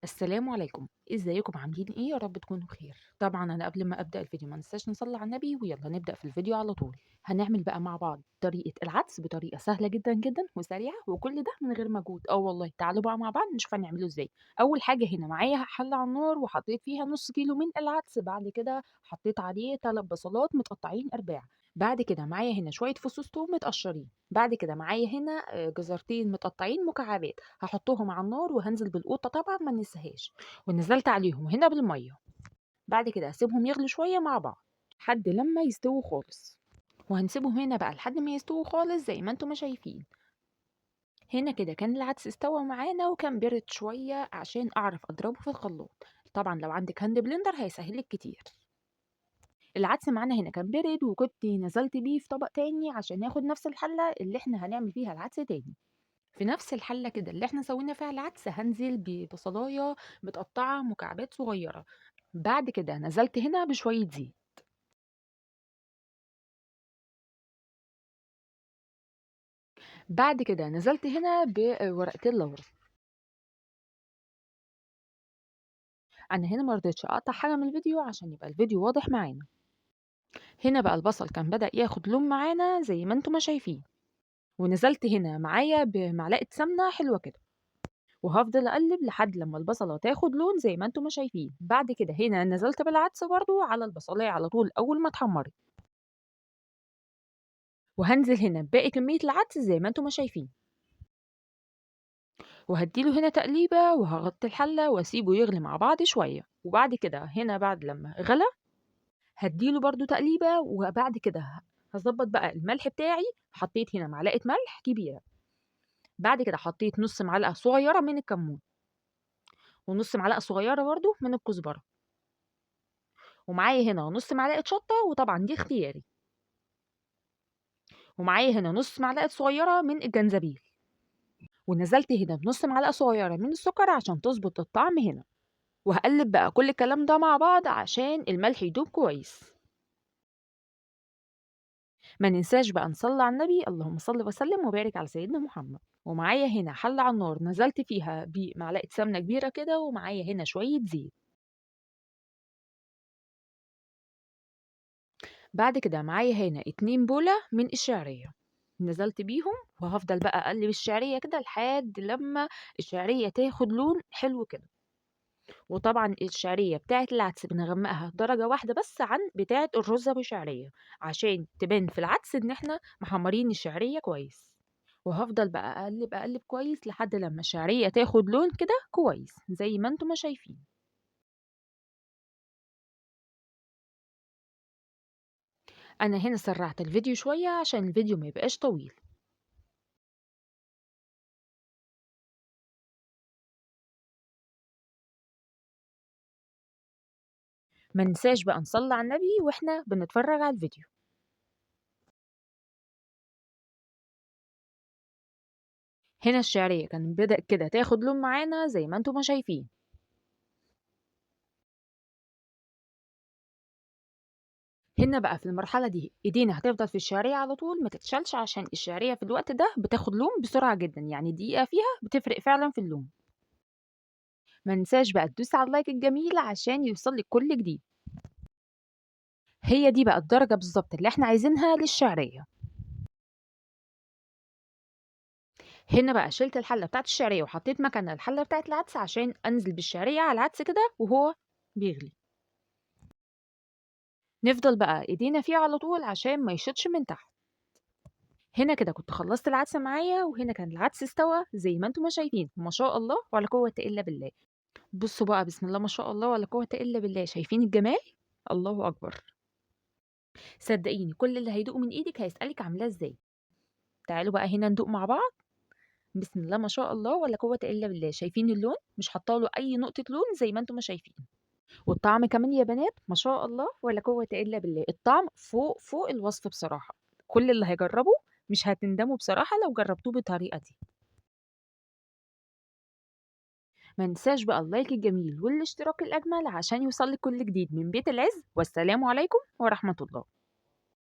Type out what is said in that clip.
السلام عليكم، ازيكم عاملين ايه؟ يا رب تكونوا بخير. طبعا انا قبل ما ابدا الفيديو ما ننساش نصلي على النبي، ويلا نبدا في الفيديو على طول. هنعمل بقى مع بعض طريقه العدس بطريقه سهله جدا جدا وسريعه، وكل ده من غير مجهود. والله تعالوا بقى مع بعض نشوف هنعمله ازاي. اول حاجه هنا معايا حله على النار، وحطيت فيها نص كيلو من العدس. بعد كده حطيت عليه 3 بصلات متقطعين ارباع. بعد كده معايا هنا شويه فصوص توم متقشرين. بعد كده معايا هنا جزرتين متقطعين مكعبات. هحطهم على النار وهنزل بالقوطه طبعا ما ننساهاش. ونزلت عليهم هنا بالميه. بعد كده هسيبهم يغلوا شويه مع بعض لحد لما يستووا خالص. وهنسيبهم هنا بقى لحد ما يستووا خالص زي ما انتم ما شايفين. هنا كده كان العدس استوى معانا وكان برد شويه عشان اعرف اضربه في الخلاط. طبعا لو عندك هاند بلندر هيسهلك كتير. العدس معانا هنا كان برد، وكنت نزلت بيه في طبق تاني عشان ياخد نفس الحله اللي احنا هنعمل فيها العدس تاني. في نفس الحلة كده اللي احنا سوينا فيها العدس هنزل ببصلاية متقطعة مكعبات صغيرة. بعد كده نزلت هنا بشوية زيت. بعد كده نزلت هنا بورقتين لورا. انا هنا مرضتش اقطع حاجة من الفيديو عشان يبقى الفيديو واضح معانا. هنا بقى البصل كان بدأ ياخد لون معانا زي ما انتم ما شايفين. ونزلت هنا معايا بمعلقة سمنة حلوة كده. وهفضل اقلب لحد لما البصلة تاخد لون زي ما انتم ما شايفين. بعد كده هنا نزلت بالعدس برضو على البصلاية على طول اول ما اتحمرت. وهنزل هنا بباقي كمية العدس زي ما انتم ما شايفين. وهديله هنا تقليبة وهغطي الحلة واسيبه يغلي مع بعض شوية. وبعد كده هنا بعد لما غلى هديله برضو تقليبة. وبعد كده هظبط بقى الملح بتاعي. حطيت هنا معلقة ملح كبيرة. بعد كده حطيت نص معلقة صغيرة من الكمون. ونص معلقة صغيرة برضو من الكزبرة. ومعايا هنا نص معلقة شطة، وطبعا دي اختياري. ومعايا هنا نص معلقة صغيرة من الجنزبيل. ونزلت هنا بنص معلقة صغيرة من السكر عشان تظبط الطعم هنا. وهقلب بقى كل الكلام ده مع بعض عشان الملح يدوب كويس. ما ننساش بقى نصلي على النبي، اللهم صل وسلم وبارك على سيدنا محمد. ومعايا هنا حلة على النار نزلت فيها بمعلقة سمنة كبيرة كده، ومعايا هنا شوية زيت. بعد كده معايا هنا 2 بولة من الشعرية. نزلت بيهم. وهفضل بقى اقلب الشعرية كده لحد لما الشعرية تاخد لون حلو كده. وطبعا الشعرية بتاعت العدس بنغمقها درجة واحدة بس عن بتاعت الرز أبو شعرية، عشان تبان في العدس ان احنا محمرين الشعرية كويس. وهفضل بقى اقلب اقلب كويس لحد لما الشعرية تاخد لون كده كويس زي ما انتم ما شايفين. انا هنا سرعت الفيديو شوية عشان الفيديو ما يبقاش طويل. ما ننساش بقى نصلي على النبي واحنا بنتفرج على الفيديو. هنا الشعرية كان بدأ كده تاخد لون معانا زي ما انتم ما شايفين. هنا بقى في المرحلة دي ايدينا هتفضل في الشعرية على طول ما تتشالش، عشان الشعرية في الوقت ده بتاخد لون بسرعة جدا، يعني دقيقة فيها بتفرق فعلا في اللون. ما ننساش بقى تدوس على اللايك الجميل عشان يوصل لك كل جديد. هي دي بقى الدرجة بالظبط اللي احنا عايزينها للشعرية. هنا بقى شلت الحلة بتاعت الشعرية وحطيت مكانها الحلة بتاعت العدس عشان انزل بالشعرية على العدس كده وهو بيغلي. نفضل بقى ايدينا فيه على طول عشان ما يشطش من تحت. هنا كده كنت خلصت العدس معايا، وهنا كان العدس استوى زي ما انتم ما شايفين، ما شاء الله ولا قوة الا بالله. بصوا بقى بسم الله ما شاء الله ولا قوة الا بالله، شايفين الجمال؟ الله اكبر. صدقيني كل اللي هيدوق من ايدك هيسألك عاملاه ازاي. تعالوا بقى هنا ندوق مع بعض. بسم الله ما شاء الله ولا قوة الا بالله، شايفين اللون؟ مش حاطه له اي نقطة لون زي ما انتم ما شايفين. والطعم كمان يا بنات ما شاء الله ولا قوة الا بالله، الطعم فوق فوق الوصف بصراحة. كل اللي هيجربه مش هتندموا بصراحة لو جربتوه بالطريقة دي. ما ننساش بقى اللايك الجميل والاشتراك الأجمل عشان يوصلك كل جديد من بيت العز، والسلام عليكم ورحمة الله.